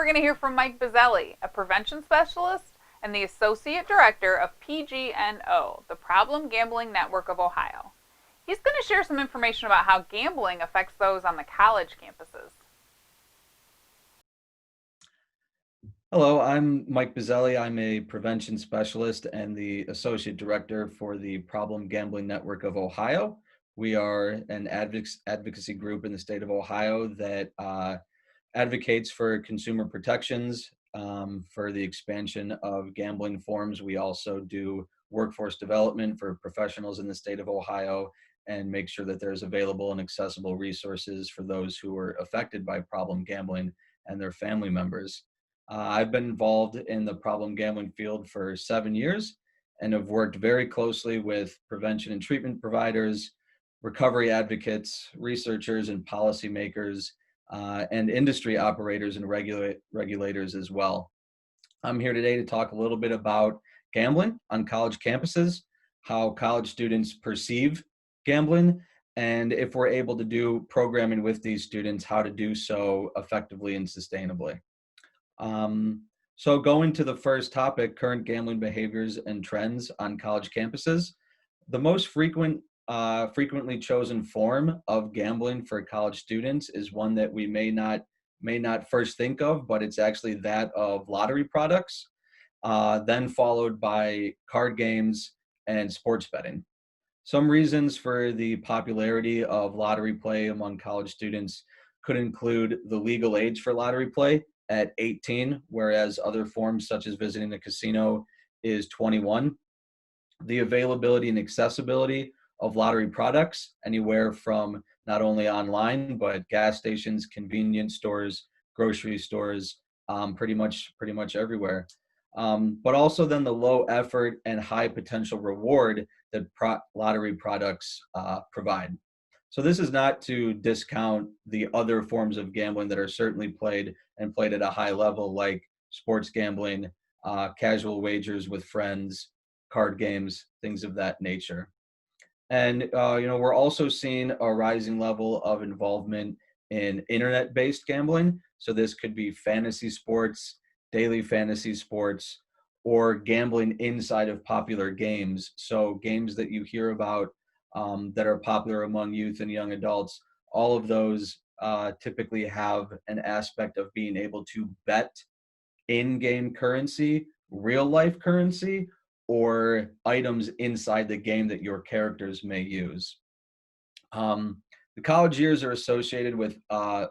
we're going to hear from Mike Buzzelli, a prevention specialist and the Associate Director of PGNO, the Problem Gambling Network of Ohio. He's going to share some information about how gambling affects those on the college campuses. Hello, I'm Mike Buzzelli. I'm a prevention specialist and the Associate Director for the Problem Gambling Network of Ohio. We are an advocacy group in the state of Ohio that advocates for consumer protections, for the expansion of gambling forms. We also do workforce development for professionals in the state of Ohio and make sure that there's available and accessible resources for those who are affected by problem gambling and their family members. I've been involved in the problem gambling field for 7 years and have worked very closely with prevention and treatment providers, recovery advocates, researchers, and policymakers, and industry operators and regulators as well. I'm here today to talk a little bit about gambling on college campuses, how college students perceive gambling, and if we're able to do programming with these students, how to do so effectively and sustainably. So going to the first topic, current gambling behaviors and trends on college campuses. The most frequently chosen form of gambling for college students is one that we may not first think of, but it's actually that of lottery products, then followed by card games and sports betting. Some reasons for the popularity of lottery play among college students could include the legal age for lottery play at 18, whereas other forms such as visiting a casino is 21. The availability and accessibility of lottery products, anywhere from not only online, but gas stations, convenience stores, grocery stores, pretty much everywhere. But also then the low effort and high potential reward that lottery products provide. So this is not to discount the other forms of gambling that are certainly played at a high level, like sports gambling, casual wagers with friends, card games, things of that nature. And we're also seeing a rising level of involvement in internet-based gambling. So this could be fantasy sports, daily fantasy sports, or gambling inside of popular games. So games that you hear about that are popular among youth and young adults, all of those typically have an aspect of being able to bet in-game currency, real life currency, or items inside the game that your characters may use. The college years are associated with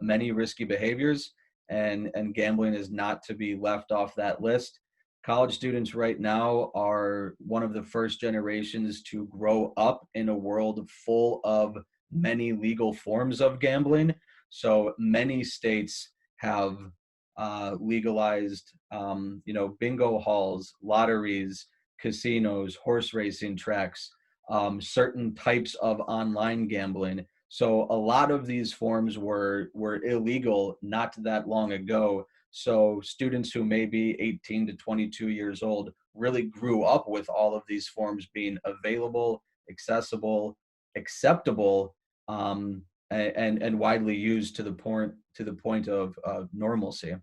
many risky behaviors, and gambling is not to be left off that list. College students right now are one of the first generations to grow up in a world full of many legal forms of gambling. So many states have legalized, bingo halls, lotteries, casinos, horse racing tracks, certain types of online gambling. So a lot of these forms were illegal not that long ago. So students who may be 18 to 22 years old really grew up with all of these forms being available, accessible, acceptable, and widely used to the point of normalcy.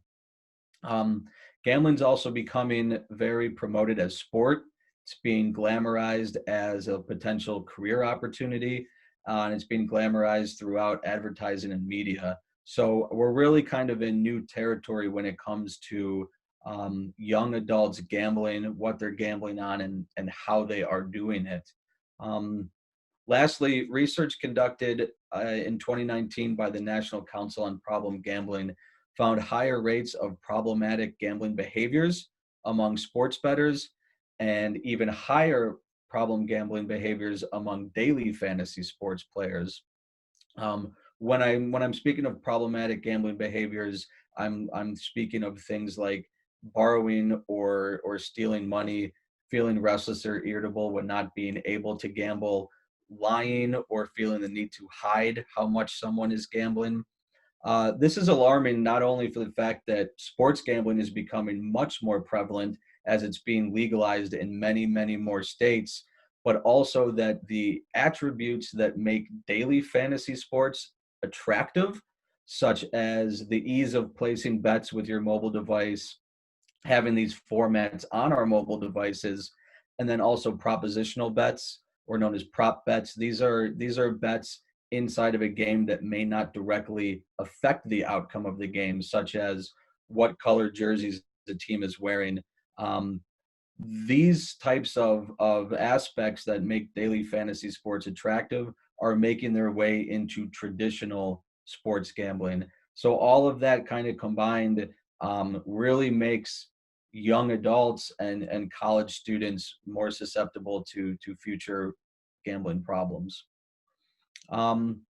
Gambling's also becoming very promoted as sport. It's being glamorized as a potential career opportunity, and it's being glamorized throughout advertising and media. So we're really kind of in new territory when it comes to young adults gambling, what they're gambling on, and how they are doing it. Lastly, research conducted in 2019 by the National Council on Problem Gambling found higher rates of problematic gambling behaviors among sports bettors and even higher problem gambling behaviors among daily fantasy sports players. When I'm speaking of problematic gambling behaviors, I'm speaking of things like borrowing or stealing money, feeling restless or irritable when not being able to gamble, lying or feeling the need to hide how much someone is gambling. This is alarming not only for the fact that sports gambling is becoming much more prevalent as it's being legalized in many, many more states, but also that the attributes that make daily fantasy sports attractive, such as the ease of placing bets with your mobile device, having these formats on our mobile devices, and then also propositional bets, or known as prop bets. These are bets inside of a game that may not directly affect the outcome of the game, such as what color jerseys the team is wearing. Um, these types of aspects that make daily fantasy sports attractive are making their way into traditional sports gambling. So all of that kind of combined really makes young adults and college students more susceptible to future gambling problems. Um,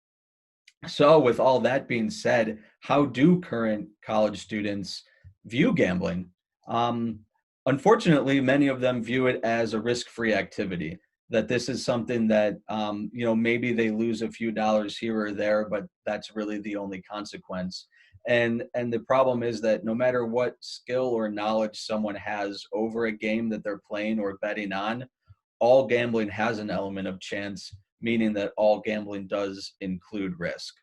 so, with all that being said, how do current college students view gambling? Um, Unfortunately, many of them view it as a risk-free activity. That this is something that maybe they lose a few dollars here or there, but that's really the only consequence. And the problem is that no matter what skill or knowledge someone has over a game that they're playing or betting on, all gambling has an element of chance, meaning that all gambling does include risk.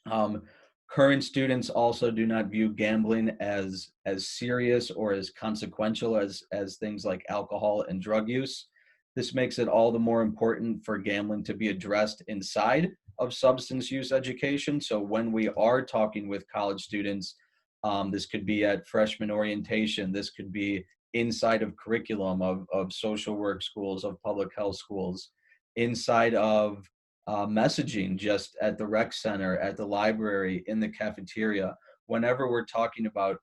Um, Current students also do not view gambling as serious or as consequential as things like alcohol and drug use. This makes it all the more important for gambling to be addressed inside of substance use education. So when we are talking with college students, this could be at freshman orientation, this could be inside of curriculum of social work schools, of public health schools, inside of messaging just at the rec center, at the library, in the cafeteria. Whenever we're talking about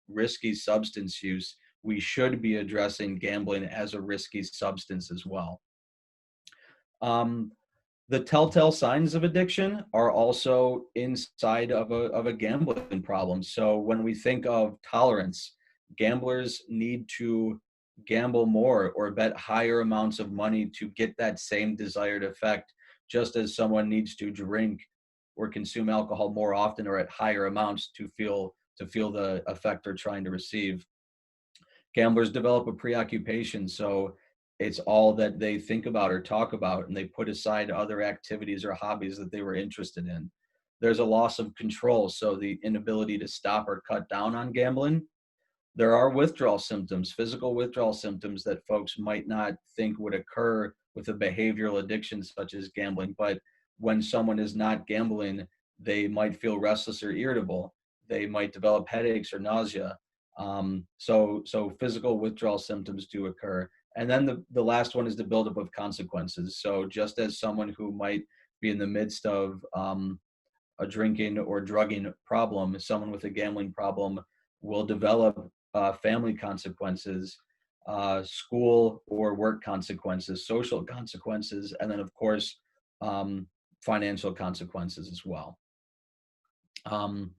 risky substance use, we should be addressing gambling as a risky substance as well. Um, the telltale signs of addiction are also inside of a gambling problem. So when we think of tolerance, gamblers need to gamble more or bet higher amounts of money to get that same desired effect, just as someone needs to drink or consume alcohol more often or at higher amounts to feel the effect they're trying to receive. Gamblers develop a preoccupation, so it's all that they think about or talk about, and they put aside other activities or hobbies that they were interested in. There's a loss of control, so the inability to stop or cut down on gambling. There are withdrawal symptoms, physical withdrawal symptoms that folks might not think would occur with a behavioral addiction such as gambling, but when someone is not gambling, they might feel restless or irritable. They might develop headaches or nausea. So physical withdrawal symptoms do occur. And then the last one is the buildup of consequences. So just as someone who might be in the midst of a drinking or drugging problem, someone with a gambling problem will develop family consequences, school or work consequences, social consequences, and then, of course, financial consequences as well. Um,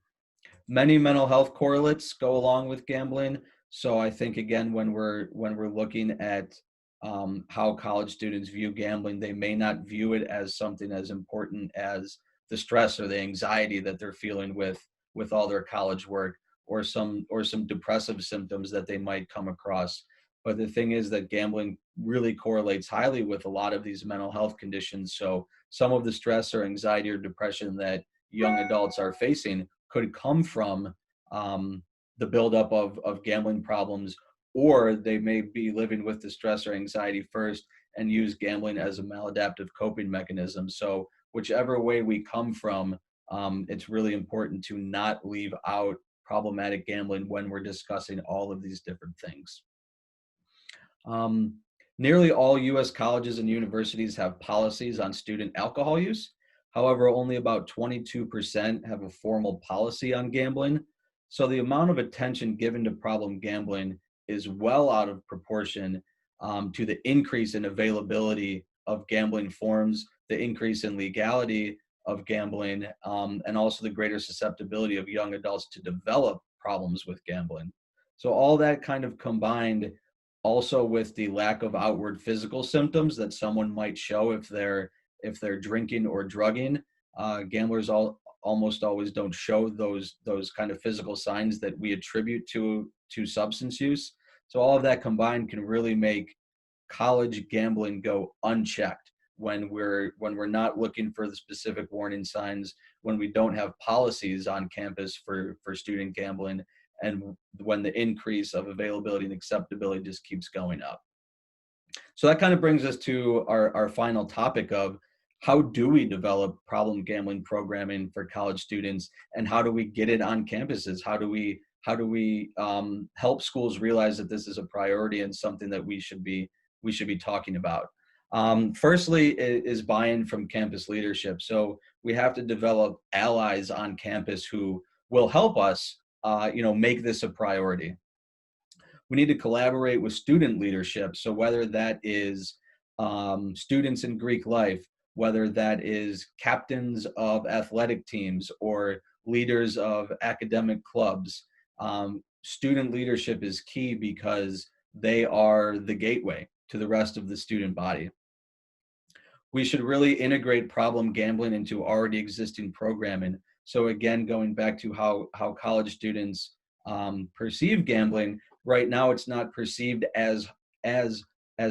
Many mental health correlates go along with gambling. So I think again, when we're looking at how college students view gambling, they may not view it as something as important as the stress or the anxiety that they're feeling with all their college work, or some depressive symptoms that they might come across. But the thing is that gambling really correlates highly with a lot of these mental health conditions. So some of the stress or anxiety or depression that young adults are facing could come from the buildup of gambling problems, or they may be living with the stress or anxiety first and use gambling as a maladaptive coping mechanism. So whichever way we come from, it's really important to not leave out problematic gambling when we're discussing all of these different things. Um, Nearly all US colleges and universities have policies on student alcohol use. However, only about 22% have a formal policy on gambling. So the amount of attention given to problem gambling is well out of proportion to the increase in availability of gambling forms, the increase in legality of gambling, and also the greater susceptibility of young adults to develop problems with gambling. So all that kind of combined, also with the lack of outward physical symptoms that someone might show if they're drinking or drugging. Gamblers almost always don't show those kind of physical signs that we attribute to substance use. So all of that combined can really make college gambling go unchecked, when we're not looking for the specific warning signs, when we don't have policies on campus for student gambling, and when the increase of availability and acceptability just keeps going up. So that kind of brings us to our final topic of how do we develop problem gambling programming for college students, and how do we get it on campuses? How do we help schools realize that this is a priority and something that we should be talking about? Firstly, is buy-in from campus leadership. So we have to develop allies on campus who will help us, make this a priority. We need to collaborate with student leadership. So whether that is students in Greek life, whether that is captains of athletic teams or leaders of academic clubs, student leadership is key because they are the gateway to the rest of the student body. We should really integrate problem gambling into already existing programming. So again, going back to how college students perceive gambling, right now it's not perceived as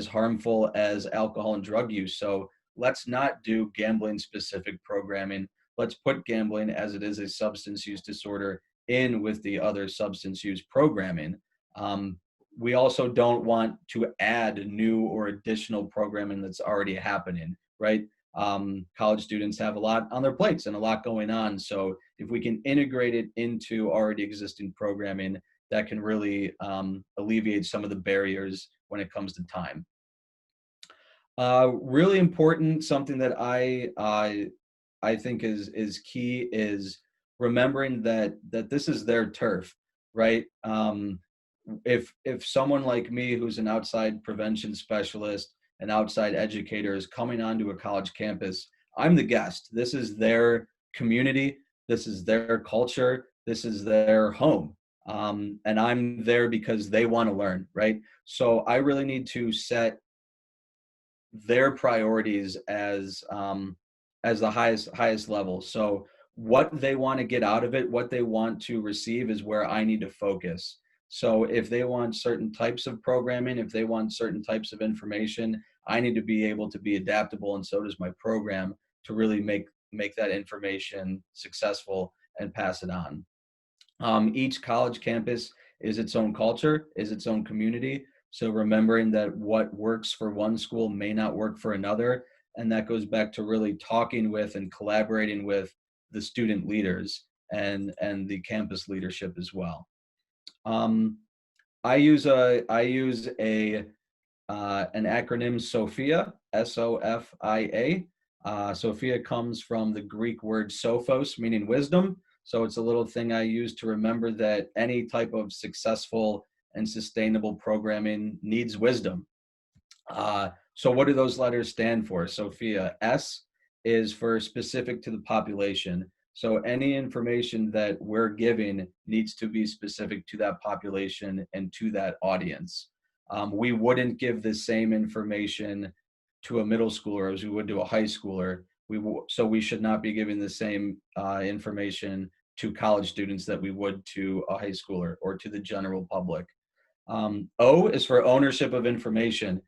harmful as alcohol and drug use. So let's not do gambling specific programming. Let's put gambling as it is a substance use disorder in with the other substance use programming. We also don't want to add new or additional programming that's already happening, right? College students have a lot on their plates and a lot going on. So if we can integrate it into already existing programming, that can really alleviate some of the barriers when it comes to time. Really important, something that I think is key, is remembering that this is their turf, right? If someone like me, who's an outside prevention specialist, an outside educator, is coming onto a college campus, I'm the guest. This is their community. This is their culture. This is their home. And I'm there because they want to learn, right? So I really need to set their priorities as the highest level. So what they want to get out of it, what they want to receive, is where I need to focus. So if they want certain types of programming, if they want certain types of information, I need to be able to be adaptable, and so does my program, to really make that information successful and pass it on. Each college campus is its own culture, is its own community. So remembering that what works for one school may not work for another. And that goes back to really talking with and collaborating with the student leaders and the campus leadership as well. I use an acronym, SOFIA, SOFIA. Sophia comes from the Greek word sophos, meaning wisdom. So it's a little thing I use to remember that any type of successful and sustainable programming needs wisdom. So what do those letters stand for? Sophia. S is for specific to the population. So any information that we're giving needs to be specific to that population and to that audience. We wouldn't give the same information to a middle schooler as we would to a high schooler. So we should not be giving the same information to college students that we would to a high schooler or to the general public. O is for ownership of information.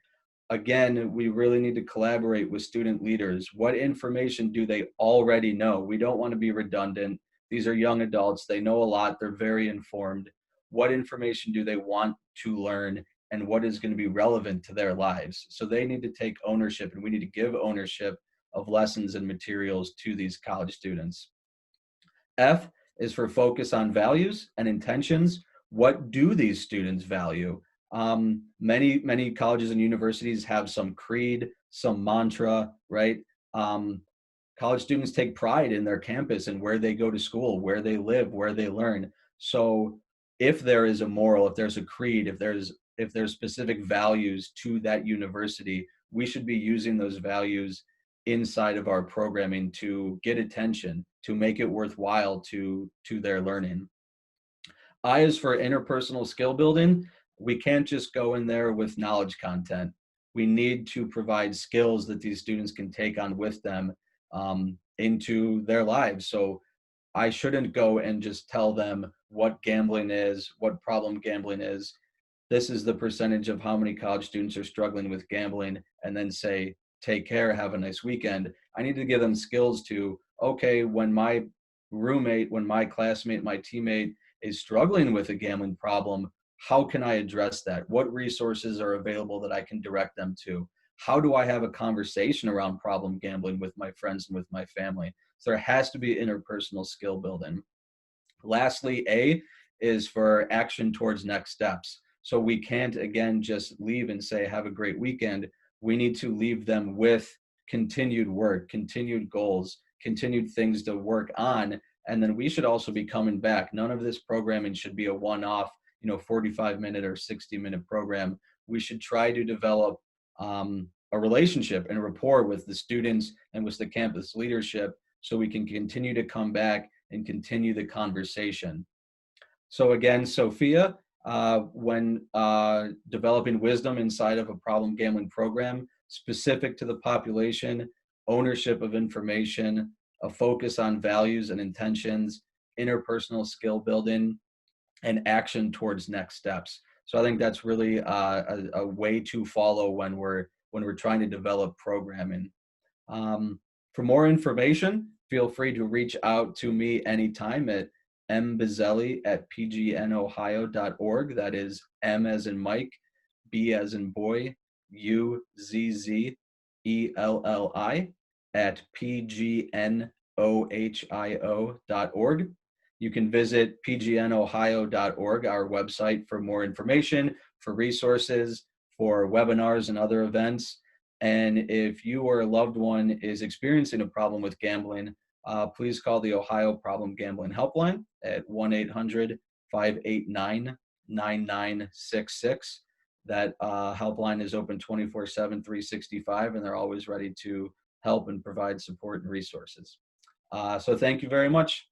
Again, we really need to collaborate with student leaders. What information do they already know? We don't want to be redundant. These are young adults. They know a lot. They're very informed. What information do they want to learn, and what is going to be relevant to their lives? So they need to take ownership, and we need to give ownership of lessons and materials to these college students. F is for focus on values and intentions. What do these students value? Many colleges and universities have some creed, some mantra, right? College students take pride in their campus and where they go to school, where they live, where they learn. So if there is a moral, if there's a creed, if there's specific values to that university, we should be using those values inside of our programming to get attention, to make it worthwhile to their learning. I is for interpersonal skill building. We can't just go in there with knowledge content. We need to provide skills that these students can take on with them into their lives. So I shouldn't go and just tell them what gambling is, what problem gambling is. This is the percentage of how many college students are struggling with gambling, and then say, take care, have a nice weekend. I need to give them skills to, okay, when my roommate, when my classmate, my teammate is struggling with a gambling problem, how can I address that? What resources are available that I can direct them to? How do I have a conversation around problem gambling with my friends and with my family? So there has to be interpersonal skill building. Lastly, A is for action towards next steps. So we can't, again, just leave and say, have a great weekend. We need to leave them with continued work, continued goals, continued things to work on. And then we should also be coming back. None of this programming should be a one-off, 45-minute or 60-minute program. We should try to develop a relationship and a rapport with the students and with the campus leadership so we can continue to come back and continue the conversation. So again, Sophia, when developing wisdom inside of a problem gambling program, specific to the population, ownership of information, a focus on values and intentions, interpersonal skill building, and action towards next steps. So I think that's really a way to follow when we're trying to develop programming. For more information, feel free to reach out to me anytime at mbuzzelli@pgnohio.org. That is M as in Mike, B as in boy, UZZELLI @pgnohio.org. You can visit pgnohio.org, our website, for more information, for resources, for webinars and other events. And if you or a loved one is experiencing a problem with gambling, please call the Ohio Problem Gambling Helpline at 1-800-589-9966. That helpline is open 24/7, 365, and they're always ready to help and provide support and resources. So thank you very much.